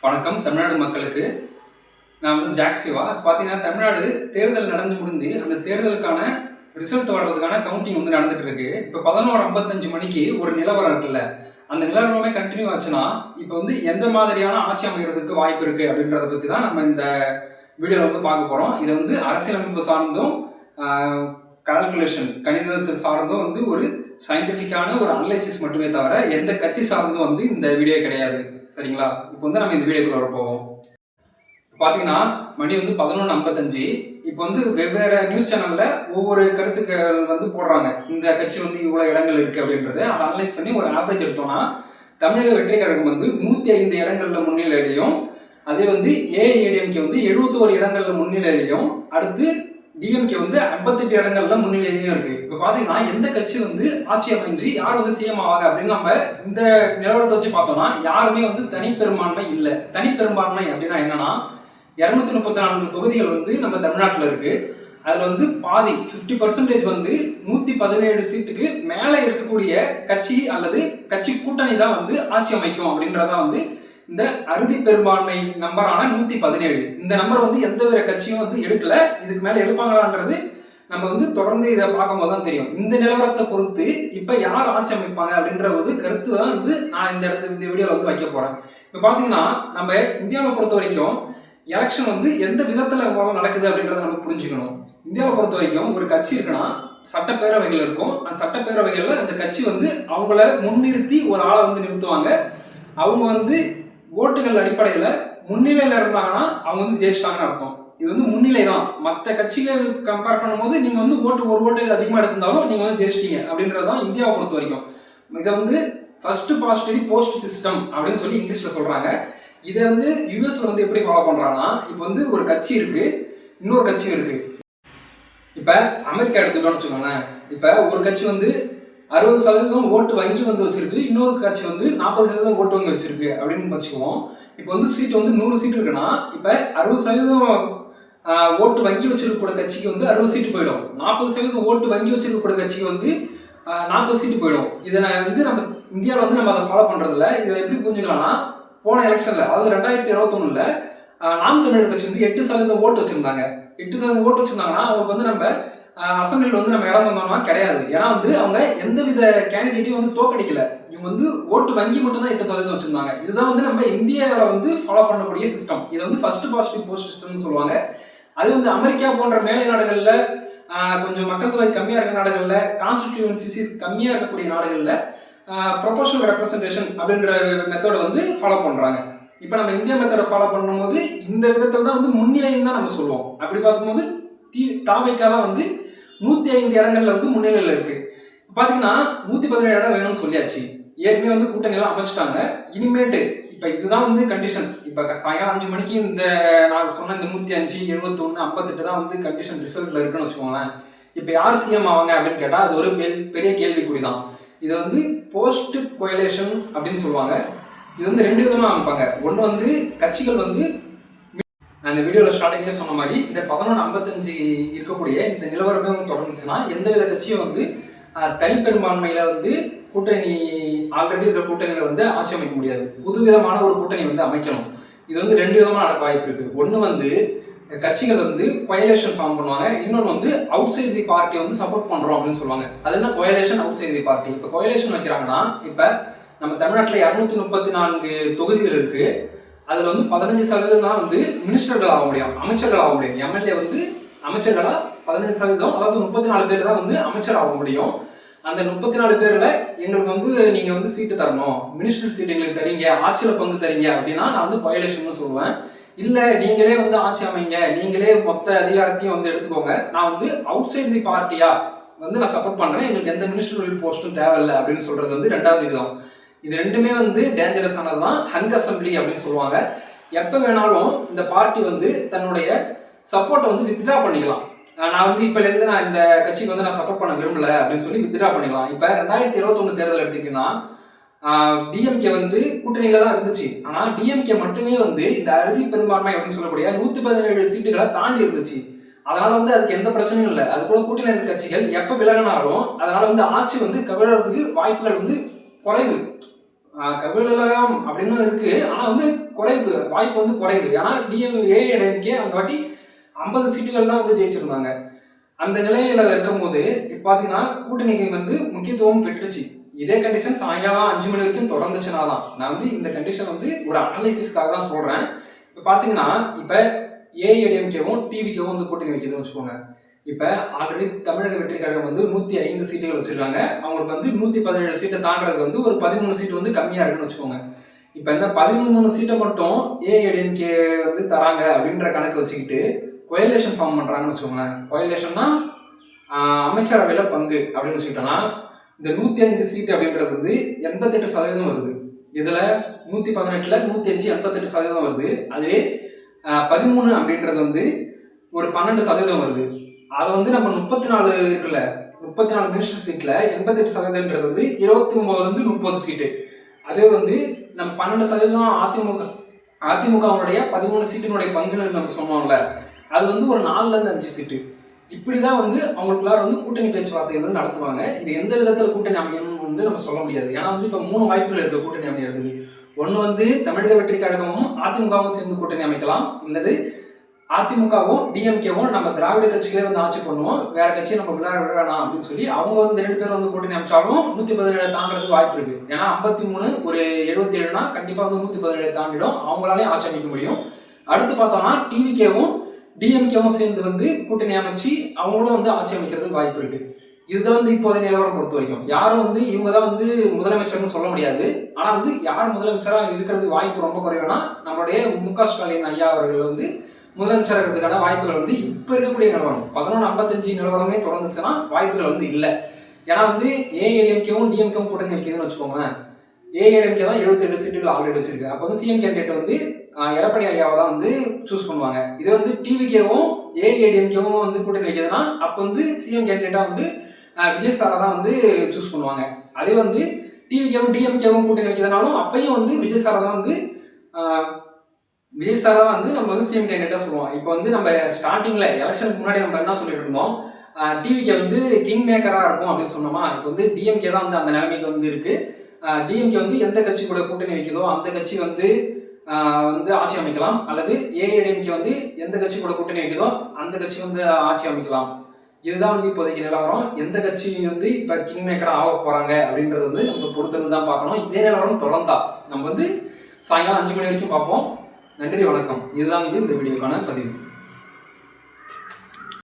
வணக்கம் தமிழ்நாடு மக்களுக்கு. நான் வந்து ஜாக் சிவா. பார்த்தீங்கன்னா தமிழ்நாடு தேர்தல் நடந்து முடிந்து அந்த தேர்தலுக்கான ரிசல்ட் வர்றதுக்கான கவுண்டிங் வந்து நடந்துட்டு இருக்கு. இப்போ 11:55 மணிக்கு ஒரு நிலவரம் இருக்குல்ல, அந்த நிலவரமே கண்டினியூ ஆச்சுன்னா இப்போ வந்து எந்த மாதிரியான ஆட்சி அமைகிறதுக்கு வாய்ப்பு இருக்கு அப்படின்றத பற்றி தான் நம்ம இந்த வீடியோவில் வந்து பார்க்க போகிறோம். இதை வந்து அரசியலமைப்பு சார்ந்தும் கால்குலேஷன் கணிதத்தை சார்ந்தும் வந்து ஒரு சயின்டிஃபிக்கான ஒரு அனலைசிஸ் மட்டுமே தவிர எந்த கட்சி சார்ந்தும் வந்து இந்த வீடியோ கிடையாது. சரிங்களா? இப்போ வந்து நம்ம இந்த வீடியோக்குள்ள போவோம். பார்த்தீங்கன்னா மணி வந்து 11:55. இப்போ வந்து வெவ்வேறு நியூஸ் சேனல்ல ஒவ்வொரு கருத்துக்கள் வந்து போடுறாங்க. இந்த கட்சி வந்து இவ்வளோ இடங்கள் இருக்கு அப்படின்றது அதை அனலைஸ் பண்ணி ஒரு ஆவரேஜ் எடுத்தோம்னா தமிழக வெற்றி கழகம் வந்து 105 இடங்கள்ல முன்னிலையிலையும், அதே வந்து ஏஐஏடிஎம்கே வந்து 71 இடங்கள்ல முன்னிலையிலையும், அடுத்து டிஎம்கே வந்து 58 இடங்கள்ல முன்னிலையிலையும் இருக்கு. இப்போ பாத்தீங்கன்னா எந்த கட்சி வந்து ஆட்சி அமைஞ்சு யார் வந்து சிஎம் ஆவாங்க அப்படின்னு நம்ம இந்த நிலவரத்தை வச்சு பார்த்தோம்னா யாருமே வந்து தனிப்பெரும்பான்மை இல்லை. தனிப்பெரும்பான்மை அப்படின்னா என்னன்னா 234 தொகுதிகள் வந்து நம்ம தமிழ்நாட்டில் இருக்கு. அதுல வந்து பாதி 50% வந்து 117 சீட்டுக்கு மேலே இருக்கக்கூடிய கட்சி அல்லது கட்சி கூட்டணி தான் வந்து ஆட்சி அமைக்கும் அப்படின்றதான் வந்து இந்த அறுதி பெரும்பான்மை நம்பரான 117. இந்த நம்பர் வந்து எந்த ஒரு கட்சியும் வந்து எடுக்கல. இதுக்கு மேல எடுப்பாங்களான்றது நம்ம வந்து தொடர்ந்து இதை பார்க்கும்போது தான் தெரியும். இந்த நிலவரத்தை பொறுத்து இப்ப யார் ஆட்சி அமைப்பாங்க அப்படின்ற ஒரு கருத்து தான் வந்து நான் இந்த வீடியோல வந்து வைக்க போறேன். இப்ப பாத்தீங்கன்னா நம்ம இந்தியாவை பொறுத்த வரைக்கும் எலெக்ஷன் வந்து எந்த விதத்துல நடக்குது அப்படின்றத நம்ம புரிஞ்சுக்கணும். இந்தியாவை பொறுத்த வரைக்கும் ஒரு கட்சி இருக்குன்னா சட்டப்பேரவைகள் இருக்கும். அந்த சட்டப்பேரவைகள்ல அந்த கட்சி வந்து அவங்கள முன்னிறுத்தி ஒரு ஆளை வந்து நிறுத்துவாங்க. அவங்க வந்து ஓட்டுகள் அடிப்படையில் முன்னிலையில் இருந்தாங்கன்னா அவங்க வந்து ஜெயிச்சிட்டாங்கன்னு அர்த்தம். இது வந்து முன்னிலை தான். மற்ற கட்சிகள் கம்பேர் பண்ணும்போது நீங்கள் வந்து ஒரு ஓட்டு அதிகமாக எடுத்திருந்தாலும் நீங்கள் வந்து ஜெயிச்சிட்டீங்க அப்படின்றது தான் இந்தியாவை பொறுத்த வரைக்கும். இதை வந்து ஃபர்ஸ்ட் பாஸ்ட் போஸ்ட் சிஸ்டம் அப்படின்னு சொல்லி இங்கிலீஷில் சொல்கிறாங்க. இதை வந்து யூஎஸ்ல வந்து எப்படி ஃபாலோ பண்ணுறாங்கன்னா, இப்போ வந்து ஒரு கட்சி இருக்கு, இன்னொரு கட்சியும் இருக்கு. இப்போ அமெரிக்கா எடுத்துட்டோம்னு வச்சுக்கோங்களேன். இப்போ ஒரு கட்சி வந்து 60% ஓட்டு வங்கி வந்து வச்சிருக்கு, இன்னொரு கட்சி வந்து 40% ஓட்டு வங்கி வச்சிருக்கு அப்படின்னு வச்சுக்குவோம். இப்போ வந்து சீட் வந்து 100 சீட் இருக்குன்னா இப்போ 60% ஓட்டு வங்கி வச்சிருக்க கட்சிக்கு வந்து 60 சீட்டு போயிடும். 40% ஓட்டு வங்கி வச்சிருக்க கட்சிக்கு வந்து 40 சீட்டு போயிடும். இதை வந்து நம்ம இந்தியாவில் வந்து நம்ம அதை ஃபாலோ பண்றதில்ல. இதை எப்படி புரிஞ்சுக்கலாம்னா, போன எலெக்ஷன்ல அதாவது 2021ல நாம் தமிழர் கட்சி வந்து 8% ஓட்டு வச்சிருந்தாங்க. 8% ஓட்டு வச்சிருந்தாங்கன்னா அவங்களுக்கு வந்து நம்ம அசம்பிளியில் வந்து நம்ம இடம் வந்தோம்னா கிடையாது. ஏன்னா வந்து அவங்க எந்தவித கேண்டிடேட்டையும் வந்து தோக்கடிக்கல. இவங்க வந்து ஓட்டு வங்கி மட்டும் தான் 8% வச்சிருந்தாங்க. இதுதான் வந்து நம்ம இந்தியாவில் வந்து ஃபாலோ பண்ணக்கூடிய சிஸ்டம். இதை வந்து ஃபர்ஸ்ட் பாசிட்டிவ் போஸ்ட் சிஸ்டம்னு சொல்லுவாங்க. அது வந்து அமெரிக்கா போன்ற மேலை நாடுகளில் கொஞ்சம் மக்கள் தொகை கம்மியாக இருக்கிற நாடுகளில், கான்ஸ்டிடியூன்சிஸ் கம்மியாக இருக்கக்கூடிய நாடுகளில் ப்ரொபோஷனல் ரெப்ரசன்டேஷன் அப்படின்ற மெத்தடை வந்து ஃபாலோ பண்ணுறாங்க. இப்போ நம்ம இந்தியா மெத்தடை ஃபாலோ பண்ணும்போது இந்த விதத்தில் தான் வந்து முன்னிலைன்னு தான் நம்ம சொல்லுவோம். அப்படி பார்க்கும்போது தாவைக்கா தான் வந்து 105 இடங்கள்ல வந்து முன்னிலையில் இருக்கு. பார்த்தீங்கன்னா 117 இடம் வேணும்னு சொல்லியாச்சு. ஏற்கனவே வந்து கூட்டணியெல்லாம் அமைச்சிட்டாங்க. இனிமேட்டு இப்போ இதுதான் வந்து கண்டிஷன். இப்போ சாயங்காலம் 5 மணிக்கு இந்த நான் சொன்ன இந்த 105, 71, 58 தான் வந்து கண்டிஷன் ரிசல்ட்ல இருக்குன்னு வச்சுக்கோங்களேன். இப்போ யார் சிஎம் ஆவாங்க அப்படின்னு கேட்டால் அது ஒரு பெரிய கேள்விக்குறி தான். இது வந்து போஸ்ட் கோயலேஷன் அப்படின்னு சொல்லுவாங்க. இது வந்து 2 விதமாக அமைப்பாங்க. ஒன்று வந்து கட்சிகள் வந்து அந்த வீடியோவில் ஸ்டார்டிங்லேயே சொன்ன மாதிரி இந்த 11:55 இருக்கக்கூடிய இந்த நிலவரமே வந்து தொடர்ந்துச்சுன்னா எந்தவித கட்சியும் வந்து தனிப்பெரும்பான்மையில் வந்து கூட்டணி ஆல்ரெடி இருக்கிற கூட்டணியில் வந்து ஆட்சி அமைக்க முடியாது. புதுவிதமான ஒரு கூட்டணி வந்து அமைக்கணும். இது வந்து 2 விதமாக நடக்க வாய்ப்பு இருக்குது. ஒன்று வந்து கட்சிகள் வந்து கோயலேஷன் ஃபார்ம் பண்ணுவாங்க. இன்னொன்று வந்து அவுட் சைட் தி பார்ட்டி வந்து சப்போர்ட் பண்ணுறோம் அப்படின்னு சொல்லுவாங்க. அது என்ன coalition, outside the party. இப்போ கோயலேஷன் வைக்கிறாங்கன்னா இப்போ நம்ம தமிழ்நாட்டில் 234 தொகுதிகள் இருக்குது. அதில் வந்து 15% தான் வந்து மினிஸ்டர்கள் ஆக முடியும், அமைச்சர்கள் ஆக முடியும். எம்எல்ஏ வந்து அமைச்சர்களாக 15%, அதாவது 34 பேர் தான் வந்து அமைச்சர் ஆக முடியும். அந்த 34 பேரில் எங்களுக்கு வந்து நீங்கள் வந்து சீட்டு தரணும், மினிஸ்டர் சீட்டு எங்களுக்கு தரீங்க, ஆட்சியில் பங்கு தரீங்க அப்படின்னா நான் வந்து கோயலேஷன் சொல்லுவேன். இல்லை நீங்களே வந்து ஆட்சி அமைங்க, நீங்களே மொத்த அதிகாரத்தையும் வந்து எடுத்துக்கோங்க, நான் வந்து அவுட் சைட் தி பார்ட்டியா வந்து நான் சப்போர்ட் பண்ணுறேன், எங்களுக்கு எந்த மினிஸ்டர் போஸ்ட்டும் தேவையில்லை அப்படின்னு சொல்கிறது வந்து 2வது விதம். இது ரெண்டுமே வந்து டேஞ்சரஸ் ஆனது தான். ஹங் அசம்பிளி அப்படின்னு சொல்லுவாங்க. எப்போ வேணாலும் இந்த பார்ட்டி வந்து தன்னுடைய சப்போர்ட்டை வந்து வித்ட்ரா பண்ணிக்கலாம். நான் வந்து இப்போலேருந்து நான் இந்த கட்சிக்கு வந்து நான் சப்போர்ட் பண்ண விரும்பல அப்படின்னு சொல்லி வித்ட்ரா பண்ணிக்கலாம். இப்போ 2021 தேர்தல் எடுத்தீங்கன்னா டிஎம்கே வந்து கூட்டணியில தான் இருந்துச்சு. ஆனால் டிஎம்கே மட்டுமே வந்து இந்த அறுதி பெரும்பான்மை அப்படின்னு சொல்லக்கூடிய 117 சீட்டுகளை தாண்டி இருந்துச்சு. அதனால வந்து அதுக்கு எந்த பிரச்சனையும் இல்லை. அது கூட கூட்டணி கட்சிகள் எப்போ விலகினாலும் அதனால வந்து ஆட்சி வந்து கவிழறதுக்கு வாய்ப்புகள் வந்து குறைவு. கவிழலாம் அப்படின்னு இருக்கு. ஆனா வந்து குறைவு, வாய்ப்பு வந்து குறைவு. ஏன்னா ஏஐடிஎம்கே அந்த வாட்டி 50 சீட்டுகள் தான் வந்து ஜெயிச்சிருந்தாங்க. அந்த நிலையில இருக்கும்போது இப்ப பாத்தீங்கன்னா கூட்டணிக்கு வந்து முக்கியத்துவம் பெற்றுச்சு. இதே கண்டிஷன் சாயங்காலம் 5 மணி வரைக்கும் தொடர்ந்துச்சுனா தான். நான் வந்து இந்த கண்டிஷன் வந்து ஒரு அனலைசிஸ்க்காக தான் சொல்றேன். இப்ப பாத்தீங்கன்னா இப்ப ஏஐடிஎம்கேவும் டிவிகேவும் வந்து கூட்டணி வைக்குதுன்னு வச்சுக்கோங்க. இப்ப ஆல்ரெடி தமிழக வெற்றி கழகம் வந்து 105 சீட்டுகள் வச்சிருக்காங்க. அவங்களுக்கு வந்து 117 சீட்டை தாண்டறதுக்கு வந்து ஒரு 13 சீட்டு வந்து கம்மியா இருக்குன்னு வச்சுக்கோங்க. இப்ப இந்த 13 சீட்டை மட்டும் ஏஐடிஎம்கே வந்து தராங்க அப்படின்ற கணக்கு வச்சுக்கிட்டு கொயலேஷன் ஃபார்ம் பண்றாங்கன்னு வச்சுக்கோங்களேன். கொயலேஷன்னா அமைச்சரவையில பங்கு அப்படின்னு வச்சுக்கிட்டோம்னா இந்த 105 சீட்டு அப்படின்றது வந்து 88% வருது. இதுல 118ல 105 88% வருது. அதுவே 13 அப்படின்றது வந்து ஒரு 12% வருது. அதை வந்து நம்ம 34 இருக்குல்ல, 34 மினிஸ்டர் சீட்ல 88% வந்து 29ல 30 சீட்டு. அதே வந்து நம்ம 12% அதிமுகவுடைய 13 சீட்டினுடைய பங்குன்னு நம்ம சொன்னோம்ல, அது வந்து ஒரு 4ல 5 சீட்டு. இப்படிதான் வந்து அவங்களுக்குள்ளார வந்து கூட்டணி பேச்சுவார்த்தை வந்து நடத்துவாங்க. இது எந்த விதத்துல கூட்டணி அமையணும்னு வந்து நம்ம சொல்ல முடியாது. ஏன்னா வந்து இப்ப 3 வாய்ப்புகள் இருக்கு கூட்டணி அமையறதுக்கு. ஒண்ணு வந்து தமிழக வெற்றி கழகமும் அதிமுகவும் சேர்ந்து கூட்டணி அமைக்கலாம். இல்லது அதிமுகவும் டிஎம்கேவும் நம்ம திராவிட கட்சிகளே வந்து ஆட்சி பண்ணுவோம், வேற கட்சியை நம்ம விட வேணாம் அப்படின்னு சொல்லி அவங்க வந்து 2 பேரும் வந்து கூட்டணி அமைச்சாலும் 117 தாண்டறதுக்கு வாய்ப்பு இருக்கு. ஏன்னா 53 ஒரு 77னா கண்டிப்பா வந்து 117 தாண்டிடும். அவங்களாலே ஆட்சி அமைக்க முடியும். அடுத்து பார்த்தோம்னா டிவிகேவும் டிஎம்கேவும் சேர்ந்து வந்து கூட்டணி அமைச்சு அவங்களும் வந்து ஆட்சி அமைக்கிறதுக்கு வாய்ப்பு இருக்கு. இதுதான் வந்து இப்போதைய நிலவரம் பொறுத்த வரைக்கும். யாரும் வந்து இவங்க தான் வந்து முதலமைச்சர்னு சொல்ல முடியாது. ஆனா வந்து யார் முதலமைச்சரா இருக்கிறதுக்கு வாய்ப்பு ரொம்ப குறைவுனா நம்மளுடைய மு.க. ஸ்டாலின் ஐயா அவர்கள் வந்து முதலமைச்சர் இருக்கிறதுக்கான வாய்ப்புகள் வந்து இப்ப இருக்கக்கூடிய நிலவரம் 11:55 நிலவரமே தொடர்ந்துச்சுன்னா வாய்ப்புகள் வந்து இல்லை. ஏன்னா வந்து ஏஐடிஎம்கேவும் டிஎம்கேவும் கூட்டணி வைக்குதுன்னு வச்சுக்கோங்க. ஏஐடிஎம்கே தான் 77 சீட்டுகள் ஆல்ரெடி வச்சிருக்கு. அப்போ வந்து சிஎம் கேண்டிடேட் வந்து எடப்பாடி ஐயாவை தான் வந்து சூஸ் பண்ணுவாங்க. இதே வந்து டிவிகேவும் ஏஐடிஎம்கேவும் வந்து கூட்டணி வைக்கிறதுனா அப்போ வந்து சிஎம் கேண்டிடேட்டா வந்து விஜய் சாரை தான் வந்து சூஸ் பண்ணுவாங்க. அதே வந்து டிவிகேவும் டிஎம்கேவும் கூட்டணி வைக்கிறதுனாலும் அப்பையும் வந்து விஜய் சாரை தான் வந்து நம்ம வந்து சிஎம் கேண்டிடேட்டா சொல்லுவோம். இப்போ வந்து நம்ம ஸ்டார்டிங்ல எலெக்ஷனுக்கு முன்னாடி நம்ம என்ன சொல்லிட்டு இருந்தோம், டிவிகே வந்து கிங் மேக்கரா இருக்கும் அப்படின்னு சொன்னோமா. இப்போ வந்து டிஎம்கே தான் வந்து அந்த நிலைமைக்கு வந்து இருக்கு. டிஎம்கே வந்து எந்த கட்சி கூட கூட்டணி வைக்குதோ அந்த கட்சி வந்து ஆட்சி அமைக்கலாம். அல்லது ஏஐடிஎம்கே வந்து எந்த கட்சி கூட கூட்டணி வைக்குதோ அந்த கட்சி வந்து ஆட்சி அமைக்கலாம். இதுதான் வந்து இப்போதைக்கு நிலவரம். எந்த கட்சி வந்து இப்போ கிங் மேக்கரா ஆக போறாங்க அப்படின்றது வந்து நம்ம பொறுத்திருந்து தான் பார்க்கணும். இதே நிலவரம் தொடர்ந்தா நம்ம வந்து சாயங்காலம் 5 மணி வரைக்கும் பார்ப்போம். நன்றி, வணக்கம். இதுதான் வந்து இந்த வீடியோக்கான பதிவு.